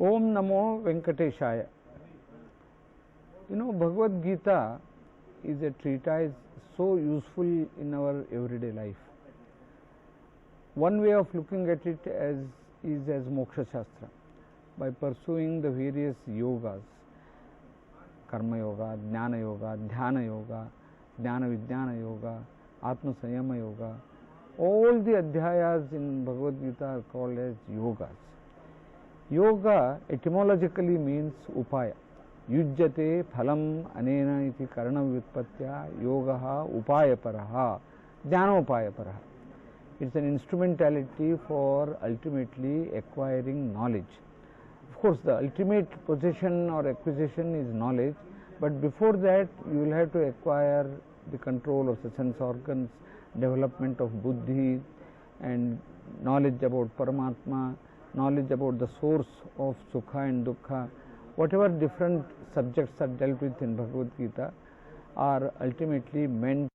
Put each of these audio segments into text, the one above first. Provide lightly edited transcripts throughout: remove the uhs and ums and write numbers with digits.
Om Namo Venkateshaya. Bhagavad-Gita is a treatise so useful in our everyday life. One way of looking at it is as Moksha Shastra. By pursuing the various yogas, Karma Yoga, Jnana Yoga, Dhyana Yoga, Jnana Vijnana Yoga, Atma Sanyama Yoga, all the adhyayas in Bhagavad-Gita are called as yogas. Yoga etymologically means upaya. Yujjate phalam anena iti karana vyutpatya yogaha upayaparaha, jnanopayaparaha. It's an instrumentality for ultimately acquiring knowledge. Of course, the ultimate possession or acquisition is knowledge, but before that you will have to acquire the control of the sense organs, development of buddhi, and knowledge about Paramatma, knowledge about the source of Sukha and Dukkha. Whatever different subjects are dealt with in Bhagavad Gita are ultimately meant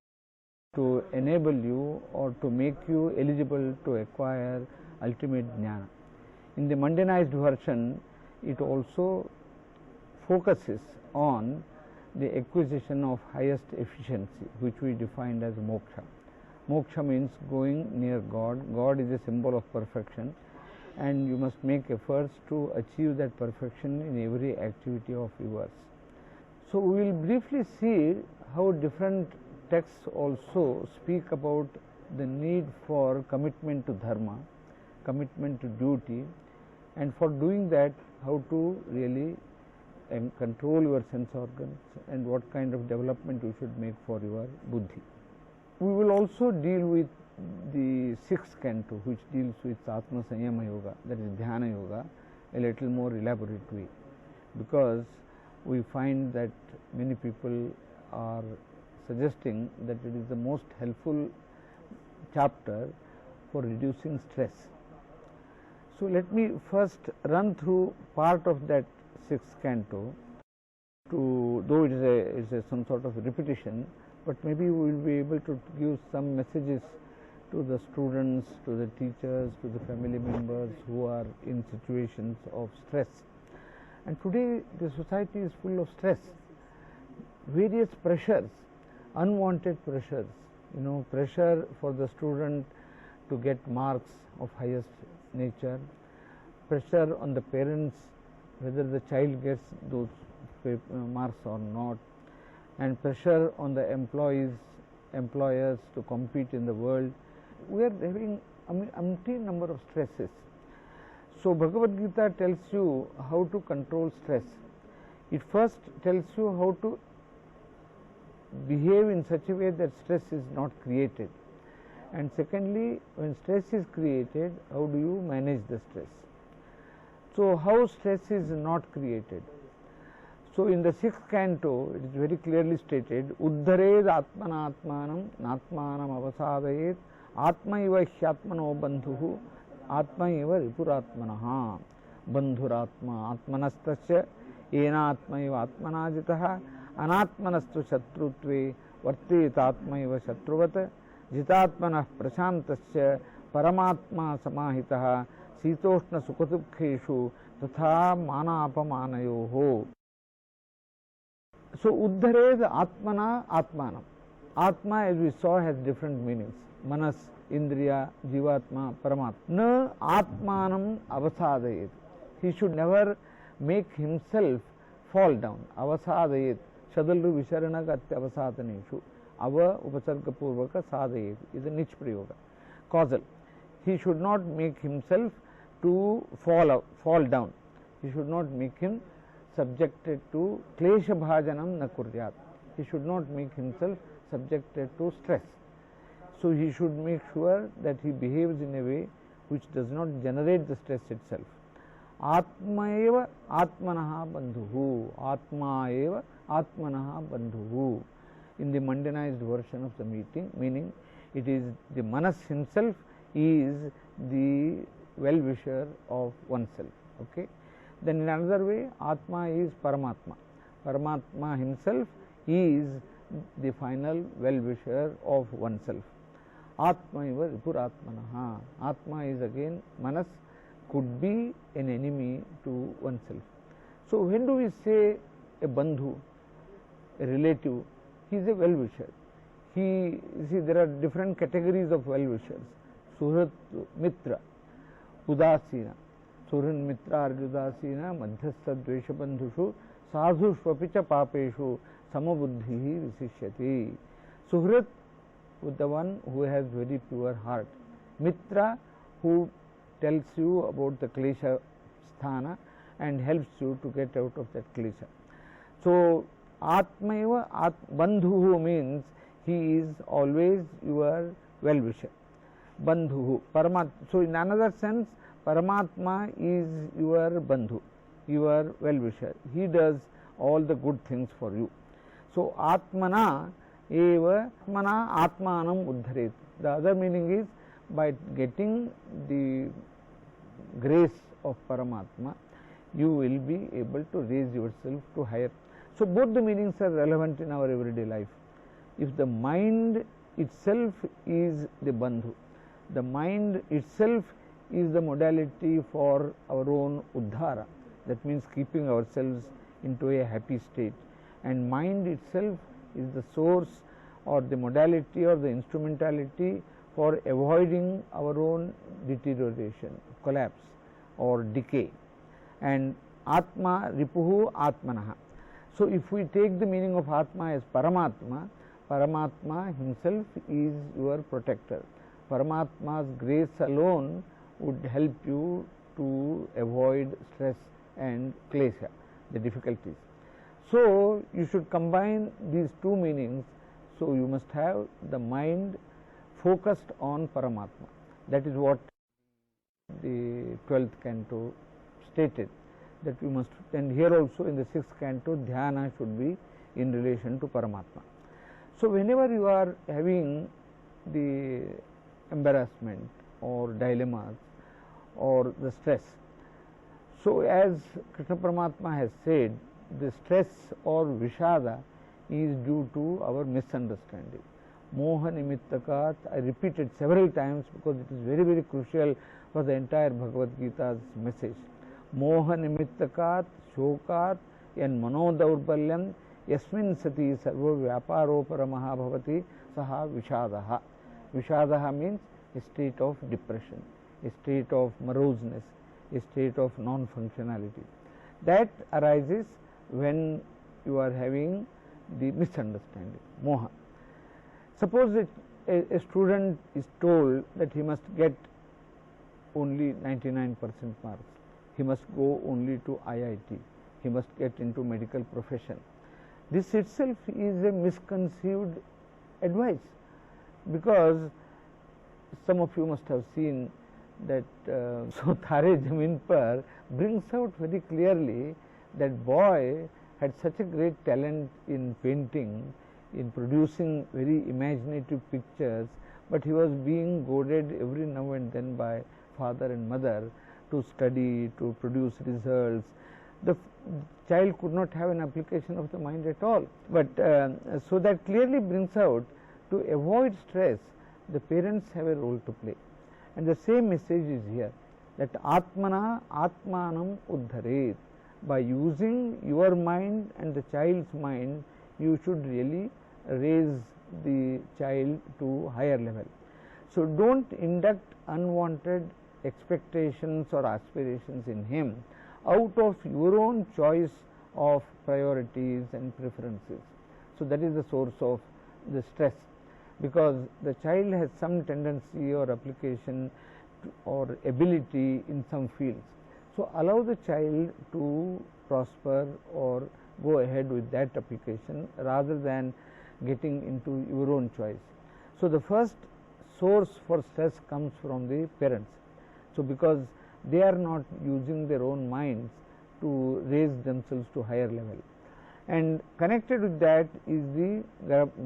to enable you or to make you eligible to acquire ultimate jnana. In the mundanized version, it also focuses on the acquisition of highest efficiency, which we defined as moksha. Moksha means going near God. God is a symbol of perfection, and you must make efforts to achieve that perfection in every activity of yours. So we will briefly see how different texts also speak about the need for commitment to dharma, commitment to duty, and for doing that how to really control your sense organs and what kind of development you should make for your buddhi. We will also deal with the sixth canto, which deals with Atma Sanyama Yoga, that is Dhyana Yoga, a little more elaborate way, because we find that many people are suggesting that it is the most helpful chapter for reducing stress. So let me first run through part of that sixth canto, though it is some sort of repetition, but maybe we will be able to give some messages to the students, to the teachers, to the family members who are in situations of stress. And today the society is full of stress, various pressures, unwanted pressures, pressure for the student to get marks of highest nature, pressure on the parents whether the child gets those marks or not, and pressure on the employers to compete in the world. We are having umpteen number of stresses. So Bhagavad Gita tells you how to control stress. It first tells you how to behave in such a way that stress is not created, and secondly, when stress is created, how do you manage the stress? So how stress is not created? So in the sixth canto, it is very clearly stated, Uddhared Atmanatmanam Natmanam Avasadayet Atmaiva Hyatmano Bandhuhu Atmaiva Ripuratmanaha Bandhuratma Atmanastasya Ena Atmaiva Atmanajitaha Anatmanastu Shatrutve Vartet Atmaiva Shatruvat Jitatmanah Prashantasya Paramatma Samahitaha Sitoshna Sukhadukheshu Tatha Manapamanayoho. So Uddhared Atmana Atmanam. Atma, as we saw, has different meanings. Manas, Indriya, Jivatma, Paramatma. Na Atmanam Avasadayet. He should never make himself fall down. Avasadayet. Shadalru Visharanagatya Avasadhaneshu. Ava Upasarga Purvaka Sadayet is a niche prayoga. Causal. He should not make himself to fall down. He should not make him subjected to klesha bhajanam na kuryat. He should not make himself subjected to stress. So he should make sure that he behaves in a way which does not generate the stress itself. Atma eva atmanaha bandhuhu. Atma eva atmanaha bandhuhu. In the mundanized version of the meaning, it is the manas himself is the well-wisher of oneself. Okay. Then in another way, Atma is Paramatma. Paramatma himself is the final well-wisher of oneself. Atma iva Ripuratmanaha. Atma is again Manas, could be an enemy to oneself. So, when do we say a bandhu, a relative, he is a well-wisher. He, see, there are different categories of well-wishers: suhrit, mitra, udasina. Suhrit, mitra, udasina, madhyastha, dvesha bandhushu, sadhushvapi cha papeshu, samabuddhihi visishyati. Suhrit, the one who has very pure heart. Mitra, who tells you about the klesha sthana and helps you to get out of that klesha. So, Atmaiva Bandhuhu means he is always your well-wisher. Bandhuhu, Paramatma. So, in another sense, Paramatma is your Bandhu, your well-wisher. He does all the good things for you. So, Atmana eva Atmana Atmanam Uddharet. The other meaning is, by getting the grace of Paramatma, you will be able to raise yourself to higher. So, both the meanings are relevant in our everyday life. If the mind itself is the bandhu, the mind itself is the modality for our own uddhara, that means keeping ourselves into a happy state, and mind itself is the source or the modality or the instrumentality for avoiding our own deterioration, collapse or decay, and Atma Ripuhu Atmanaha. So, if we take the meaning of Atma as Paramatma, Paramatma himself is your protector. Paramatma's grace alone would help you to avoid stress and klesha, the difficulties. So, you should combine these two meanings. So, you must have the mind focused on Paramatma. That is what the 12th canto stated, that we must, and here also in the 6th canto, dhyana should be in relation to Paramatma. So, whenever you are having the embarrassment or dilemmas or the stress, so as Krishna Paramatma has said, the stress or vishada is due to our misunderstanding. Moha nimittakat, I repeat it several times because it is very, very crucial for the entire Bhagavad Gita's message. Moha nimittakat shokat yan manodaurbhalyam yasmin sati sarva vyaparoparamaha bhavati saha vishadaha. Vishadaha means a state of depression, a state of moroseness, a state of non-functionality. That arises when you are having the misunderstanding, moha. Suppose that a student is told that he must get only 99% marks, he must go only to IIT, he must get into medical profession. This itself is a misconceived advice, because some of you must have seen that so Tare Zameen Par brings out very clearly that boy had such a great talent in painting, in producing very imaginative pictures, but he was being goaded every now and then by father and mother to study, to produce results. The child could not have an application of the mind at all. But so that clearly brings out, to avoid stress, the parents have a role to play. And the same message is here, that Atmana Atmanam Uddharet. By using your mind and the child's mind, you should really raise the child to higher level. So, do not induct unwanted expectations or aspirations in him out of your own choice of priorities and preferences. So, that is the source of the stress, because the child has some tendency or application or ability in some fields. So, allow the child to prosper or go ahead with that application rather than getting into your own choice. So, the first source for stress comes from the parents. So, because they are not using their own minds to raise themselves to higher level, and connected with that is the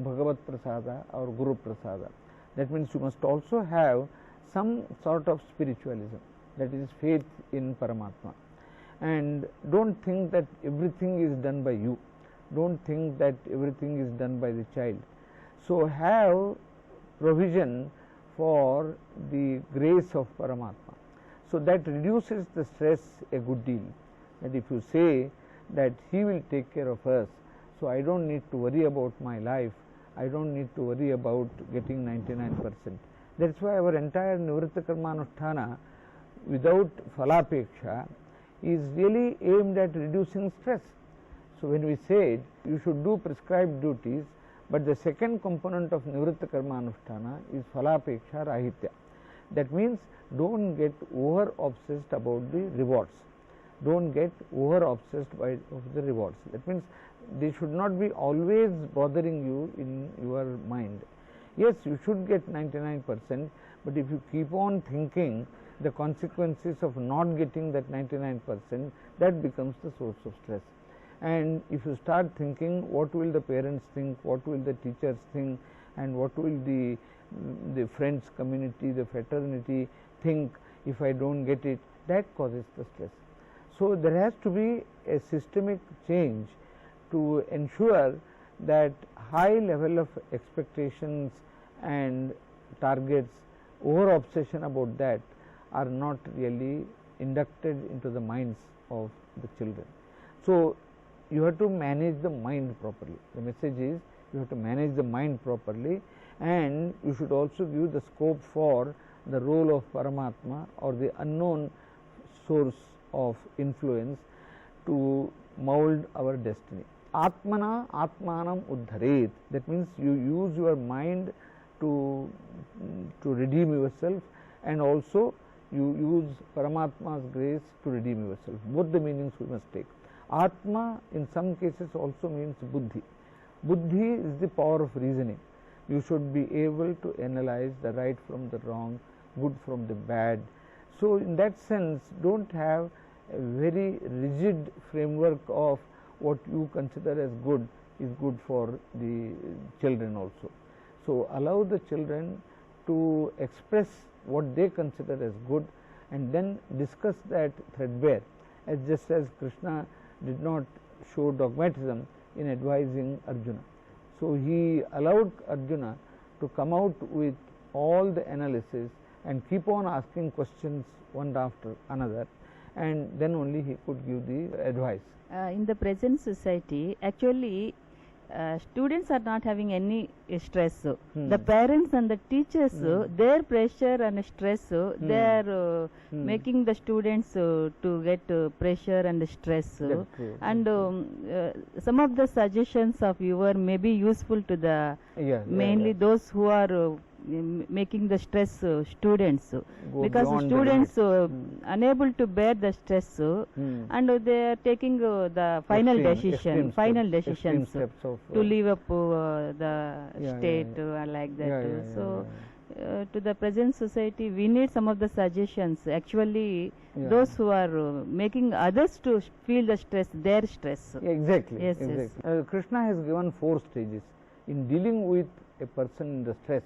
Bhagavad Prasada or Guru Prasada. That means you must also have some sort of spiritualism, that is faith in Paramatma, and do not think that everything is done by you, do not think that everything is done by the child. So, have provision for the grace of Paramatma. So, that reduces the stress a good deal, that if you say that he will take care of us, so I do not need to worry about my life, I do not need to worry about getting 99%. That is why our entire Nivritta Karmanusthana without Phalapeksha is really aimed at reducing stress. So, when we said you should do prescribed duties, but the second component of Nivritta Karmanusthana is Phalapeksha Rahitya. That means do not get over obsessed about the rewards, do not get over obsessed by the rewards. That means they should not be always bothering you in your mind. Yes, you should get 99%, but if you keep on thinking the consequences of not getting that 99%, that becomes the source of stress. And if you start thinking what will the parents think, what will the teachers think, and what will the friends community, the fraternity think if I do not get it, that causes the stress. So, there has to be a systemic change to ensure that high level of expectations and targets, over obsession about that, are not really inducted into the minds of the children. So, you have to manage the mind properly. The message is you have to manage the mind properly, and you should also give the scope for the role of Paramatma or the unknown source of influence to mold our destiny. Atmana Atmanam Uddharet, that means you use your mind to redeem yourself, and also you use Paramatma's grace to redeem yourself. Both the meanings we must take. Atma in some cases also means Buddhi. Buddhi is the power of reasoning. You should be able to analyze the right from the wrong, good from the bad. So, in that sense, do not have a very rigid framework of what you consider as good is good for the children also. So, allow the children to express what they consider as good, and then discuss that threadbare, as just as Krishna did not show dogmatism in advising Arjuna. So, he allowed Arjuna to come out with all the analysis and keep on asking questions one after another, and then only he could give the advice. In the present society, actually students are not having any stress. The parents and the teachers, their pressure and stress, they are making the students to get pressure and stress. And some of the suggestions of yours may be useful to the mainly those who are making the stress students, because students unable to bear the stress, and they are taking the final decisions to leave up the state like that. So to the present society, we need some of the suggestions. Actually, those who are making others to feel the stress, their stress. Exactly. Yes, exactly. yes. Krishna has given 4 stages in dealing with a person in the stress.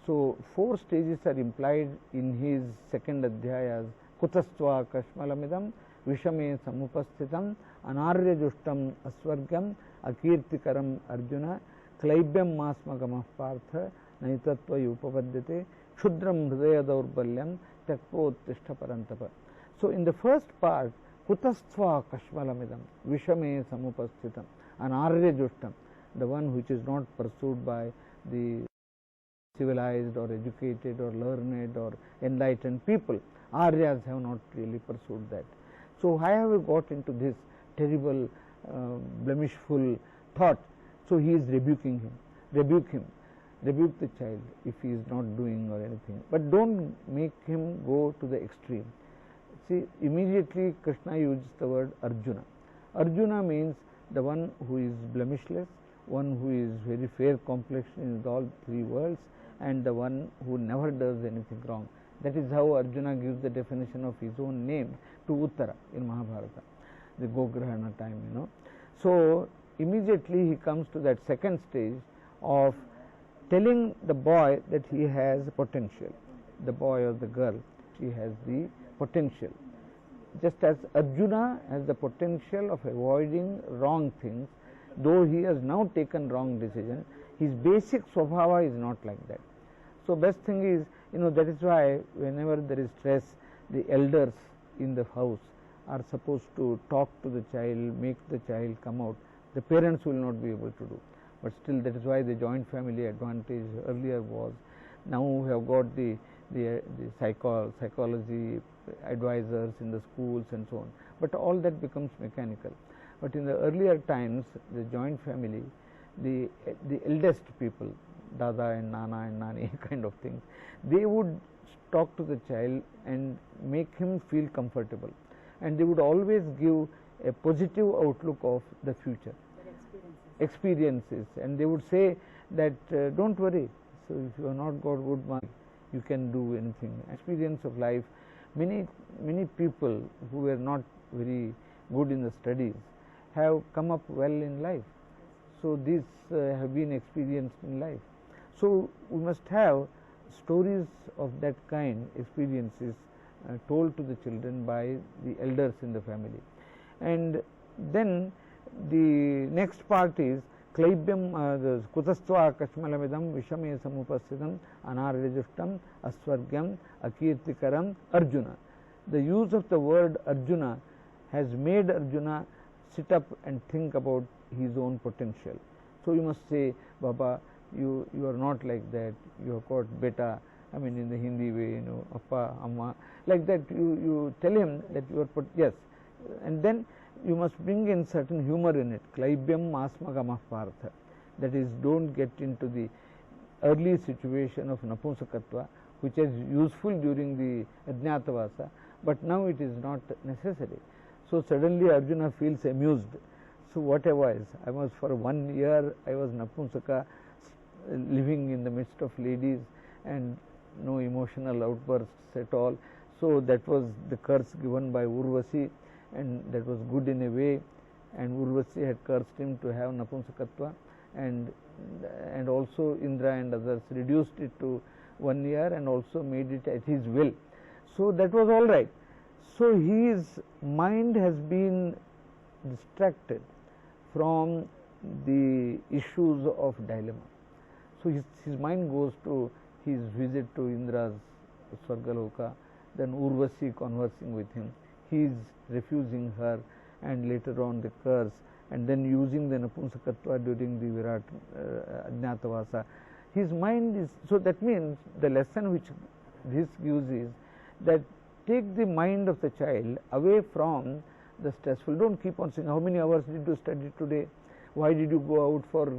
So, 4 stages are implied in his second adhyaya as Kutastva Kashmalamidam Vishame Samupasthitam Anarya Jushtam Asvargam Akirtikaram Arjuna Klaibyam Masmagamah Partha Naitatva Yupapadyate Kshudram Hridaya Daurbalyam Tyakpotishta Parantapa. So, in the first part, Kutastva Kashmalamidam Vishame Samupasthitam Anarya Jushtam, the one which is not pursued by the civilized or educated or learned or enlightened people. Aryas have not really pursued that. So, why have we got into this terrible blemishful thought? So, he is rebuking him, rebuke the child if he is not doing or anything, but do not make him go to the extreme. See, immediately Krishna uses the word Arjuna. Arjuna means the one who is blemishless, one who is very fair complexion in all 3 worlds, and the one who never does anything wrong. That is how Arjuna gives the definition of his own name to Uttara in Mahabharata, the Gograhana time, So, immediately he comes to that second stage of telling the boy that he has potential, the boy or the girl, he has the potential. Just as Arjuna has the potential of avoiding wrong things, though he has now taken wrong decision, his basic swabhava is not like that. So, best thing is, that is why whenever there is stress, the elders in the house are supposed to talk to the child, make the child come out. The parents will not be able to do, but still that is why the joint family advantage earlier was. Now we have got the psychology advisors in the schools and so on, but all that becomes mechanical. But in the earlier times, the joint family, the eldest people, dada and nana and nani kind of things, they would talk to the child and make him feel comfortable, and they would always give a positive outlook of the future experiences, and they would say that don't worry, so if you have not got good marks, you can do anything. Experience of life, many people who were not very good in the studies have come up well in life. So these have been experienced in life. So we must have stories of that kind, experiences told to the children by the elders in the family. And then the next part is Klaibyam Kutastva Kashmalamidam Vishame Samupasitam Anarjustam Aswargyam Akirtikaram Arjuna. The use of the word Arjuna has made Arjuna sit up and think about his own potential. So you must say, Baba, you are not like that, you have got beta, I mean in the Hindi way, Appa, Amma, like that you tell him that you are, yes, and then you must bring in certain humor in it. Klaibyam Masmagamah Partha, that is, don't get into the early situation of Napunsakatva, which is useful during the Ajnatavasa, but now it is not necessary. So suddenly Arjuna feels amused. So what I was for 1 year, I was Napunsaka, living in the midst of ladies and no emotional outbursts at all. So that was the curse given by Urvasi, and that was good in a way, and Urvasi had cursed him to have Napunsakatva, and also Indra and others reduced it to 1 year and also made it at his will. So that was all right. So his mind has been distracted from the issues of dilemma. So his mind goes to his visit to Indra's Swargaloka, then Urvasi conversing with him, he is refusing her, and later on the curse, and then using the Napunsakatva during the Virat Ajnatavasa. His mind is, so that means the lesson which this gives is that take the mind of the child away from the stressful. Don't keep on saying, how many hours did you study today? Why did you go out for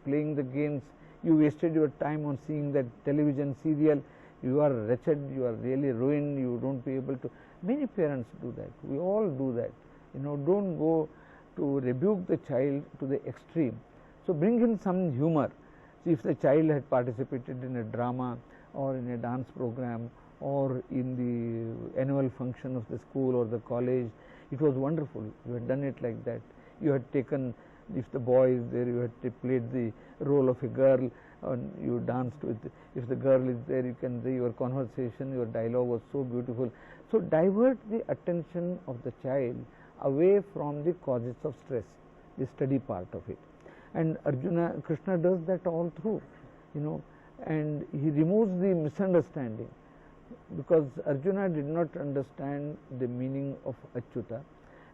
playing the games? You wasted your time on seeing that television serial. You are wretched, you are really ruined, you don't be able to. Many parents do that. We all do that. Don't go to rebuke the child to the extreme. So bring in some humor. So if the child had participated in a drama or in a dance program or in the annual function of the school or the college, it was wonderful. You had done it like that. You had taken, if the boy is there, you had played the role of a girl, and you danced with. If the girl is there, you can. Your conversation, your dialogue was so beautiful. So divert the attention of the child away from the causes of stress, the study part of it. And Krishna does that all through, and he removes the misunderstanding, because Arjuna did not understand the meaning of Achyuta,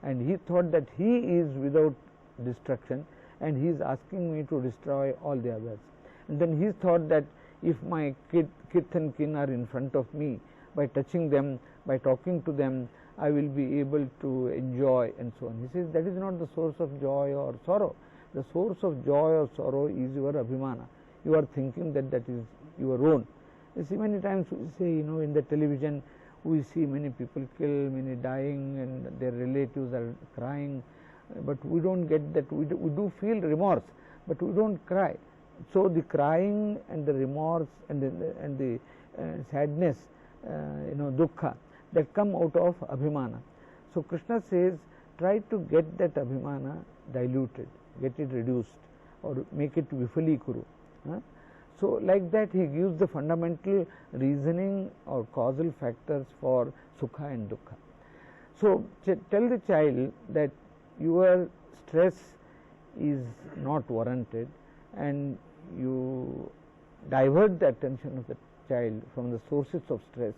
and he thought that he is without destruction and he is asking me to destroy all the others. And then he thought that if my kith and kin are in front of me, by touching them, by talking to them, I will be able to enjoy, and so on. He says that is not the source of joy or sorrow. The source of joy or sorrow is your abhimana. You are thinking that is your own. You see, many times we say, in the television we see many people killed, many dying, and their relatives are crying, but we don't get that. We do feel remorse, but we don't cry. So the crying and the remorse and the sadness, dukkha, that come out of abhimana. So Krishna says, try to get that abhimana diluted, get it reduced, or make it vifali kuru. So like that he gives the fundamental reasoning or causal factors for sukha and dukkha. So tell the child that your stress is not warranted, and you divert the attention of the child from the sources of stress,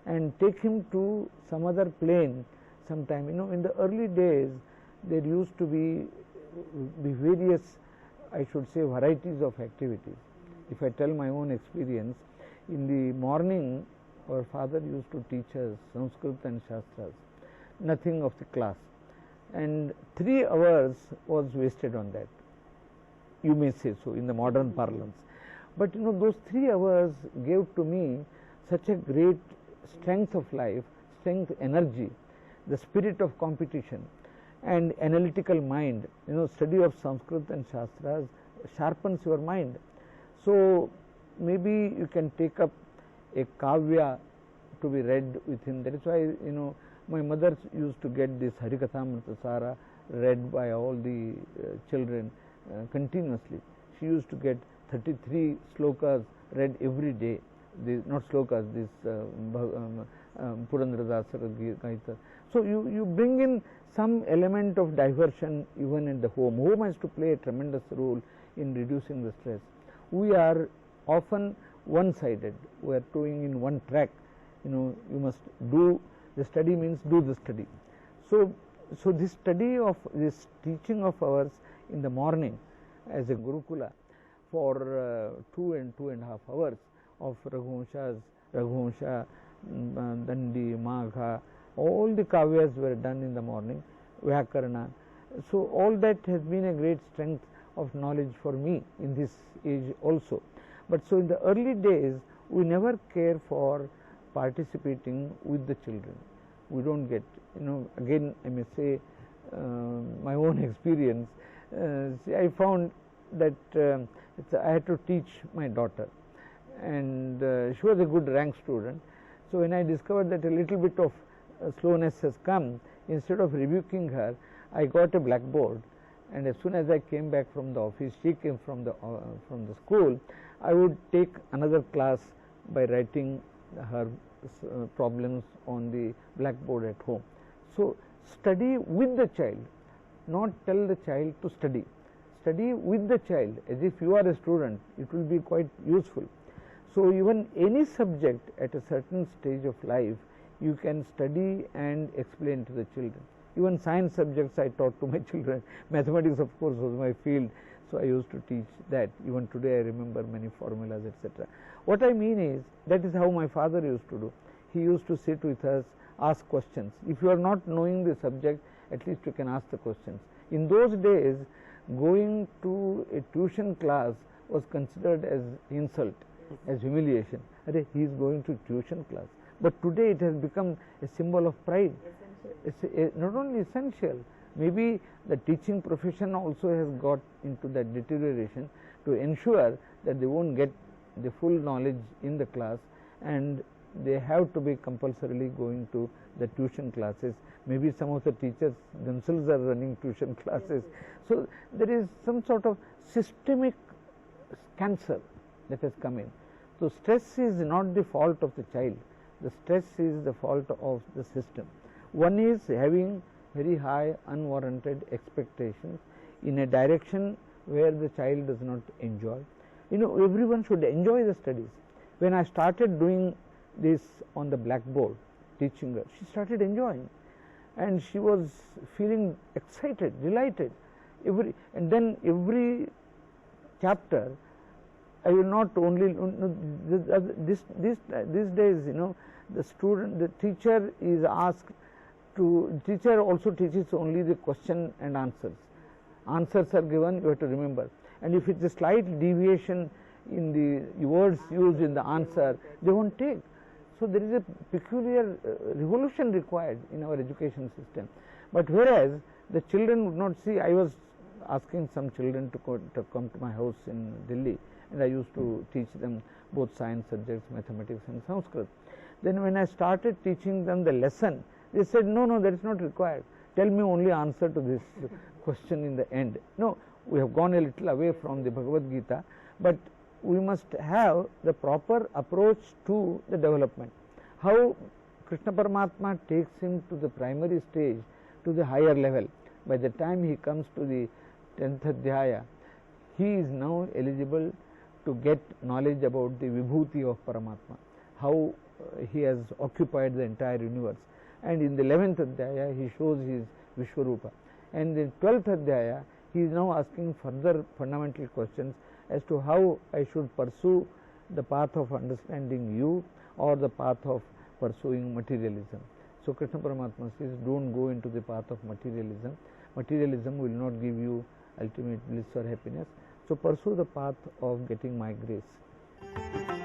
and take him to some other plane sometime. In the early days there used to be various, I should say, varieties of activities. If I tell my own experience, in the morning our father used to teach us Sanskrit and Shastras, nothing of the class, and 3 hours was wasted on that, you may say so in the modern parlance. But those 3 hours gave to me such a great strength of life, strength, energy, the spirit of competition and analytical mind. Study of Sanskrit and Shastras sharpens your mind. So maybe you can take up a kavya to be read with him. That is why my mother used to get this Harikathamritasara read by all the children continuously. She used to get 33 slokas read every day. Not slokas, this Purandaradasara Gita. So you bring in some element of diversion even in the home. Home has to play a tremendous role in reducing the stress. We are often one-sided. We are doing in one track. You must do the study, means do the study. So this study of this teaching of ours in the morning as a Gurukula for 2 and 2.5 hours of Raghuvamsha, Dandi, Magha, all the kavyas were done in the morning, Vyakarana. So all that has been a great strength of knowledge for me in this age also. But so in the early days we never care for participating with the children. We don't get, again I may say my own experience. I found that I had to teach my daughter, and she was a good rank student. So when I discovered that a little bit of slowness has come, instead of rebuking her, I got a blackboard, and as soon as I came back from the office, she came from the school, I would take another class by writing her problems on the blackboard at home. So study with the child, not tell the child to study. Study with the child as if you are a student. It will be quite useful. So even any subject at a certain stage of life you can study and explain to the children. Even science subjects I taught to my children. Mathematics, of course, was my field, so I used to teach that. Even today I remember many formulas, etc. What I mean is, that is how my father used to do. He used to sit with us, ask questions. If you are not knowing the subject, at least you can ask the questions. In those days, going to a tuition class was considered as insult, as humiliation. He is going to tuition class. But today it has become a symbol of pride. It's not only essential, maybe the teaching profession also has got into that deterioration to ensure that they won't get the full knowledge in the class, and they have to be compulsorily going to the tuition classes. Maybe some of the teachers themselves are running tuition classes. So there is some sort of systemic cancer that has come in. So stress is not the fault of the child. The stress is the fault of the system. One is having very high unwarranted expectations in a direction where the child does not enjoy. Everyone should enjoy the studies. When I started doing this on the blackboard, teaching her, she started enjoying, and she was feeling excited, delighted. And then every chapter, I will not only these days, the teacher is asked to. Teacher also teaches only the question and answers. Answers are given, you have to remember. And if it's a slight deviation in the words used in the answer, they won't take. So there is a peculiar revolution required in our education system. But whereas the children would not see, I was asking some children to come to my house in Delhi, and I used to teach them both science subjects, mathematics and Sanskrit. Then when I started teaching them the lesson, they said, no, that is not required. Tell me only answer to this question in the end. No, we have gone a little away from the Bhagavad-Gita, but we must have the proper approach to the development. How Krishna Paramatma takes him to the primary stage, to the higher level. By the time he comes to the 10th Adhyaya, he is now eligible to get knowledge about the Vibhuti of Paramatma. How he has occupied the entire universe. And in the 11th Adhyaya he shows his Vishwarupa, and in 12th Adhyaya he is now asking further fundamental questions as to how I should pursue the path of understanding you or the path of pursuing materialism. So Krishna Paramatma says, don't go into the path of materialism. Materialism will not give you ultimate bliss or happiness. So pursue the path of getting my grace.